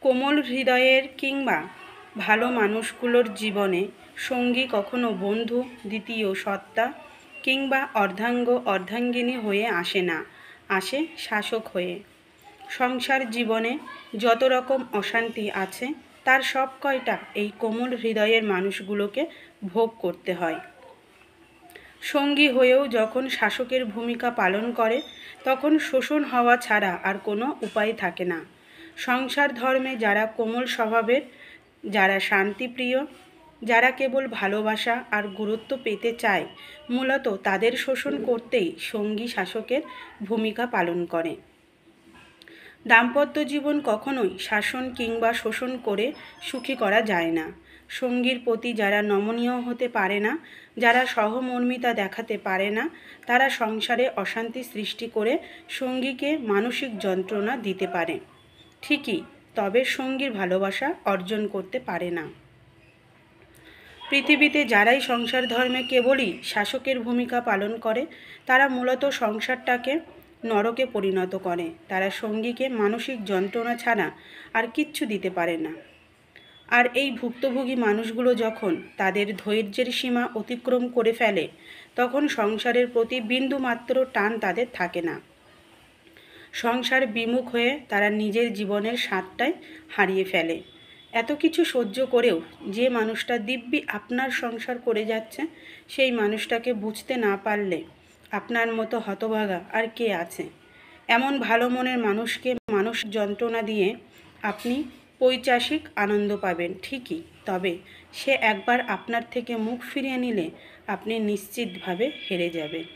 কোমল হৃদয়ের কিংবা ভালো মানুষগুলোর জীবনে সঙ্গী কখনো বন্ধু, দ্বিতীয় সত্তা কিংবা অর্ধাঙ্গ অর্ধাঙ্গিনী হয়ে আসে না, আসে শাসক হয়ে। সংসার জীবনে যত রকম অশান্তি আছে তার সব কয়টা এই কোমল হৃদয়ের মানুষগুলোকে ভোগ করতে হয়। সঙ্গী হয়েও যখন শাসকের ভূমিকা পালন করে তখন শোষণ হওয়া ছাড়া আর কোনো উপায় থাকে না। সংসার ধর্মে যারা কোমল স্বভাবের, যারা শান্তিপ্রিয়, যারা কেবল ভালোবাসা আর গুরুত্ব পেতে চায়, মূলত তাদের শোষণ করতেই সঙ্গী শাসকের ভূমিকা পালন করে। দাম্পত্য জীবন কখনোই শাসন কিংবা শোষণ করে সুখী করা যায় না। সঙ্গীর প্রতি যারা নমনীয় হতে পারে না, যারা সহমর্মিতা দেখাতে পারে না, তারা সংসারে অশান্তি সৃষ্টি করে সঙ্গীকে মানসিক যন্ত্রণা দিতে পারে ঠিকই, তবে সঙ্গীর ভালোবাসা অর্জন করতে পারে না। পৃথিবীতে যারাই সংসার ধর্মে কেবলই শাসকের ভূমিকা পালন করে তারা মূলত সংসারটাকে নরকে পরিণত করে। তারা সঙ্গীকে মানসিক যন্ত্রণা ছাড়া আর কিচ্ছু দিতে পারে না। আর এই ভুক্তভোগী মানুষগুলো যখন তাদের ধৈর্যের সীমা অতিক্রম করে ফেলে তখন সংসারের প্রতি বিন্দুমাত্র টান তাদের থাকে না। সংসার বিমুখ হয়ে তারা নিজের জীবনের স্বাদটাই হারিয়ে ফেলে। এত কিছু সহ্য করেও যে মানুষটা দিব্যি আপনার সংসার করে যাচ্ছে সেই মানুষটাকে বুঝতে না পারলে আপনার মতো হতভাগা আর কে আছে? এমন ভালো মনের মানুষকে মানুষ যন্ত্রণা দিয়ে আপনি পৈশাচিক আনন্দ পাবেন ঠিকই, তবে সে একবার আপনার থেকে মুখ ফিরিয়ে নিলে আপনি নিশ্চিতভাবে হেরে যাবেন।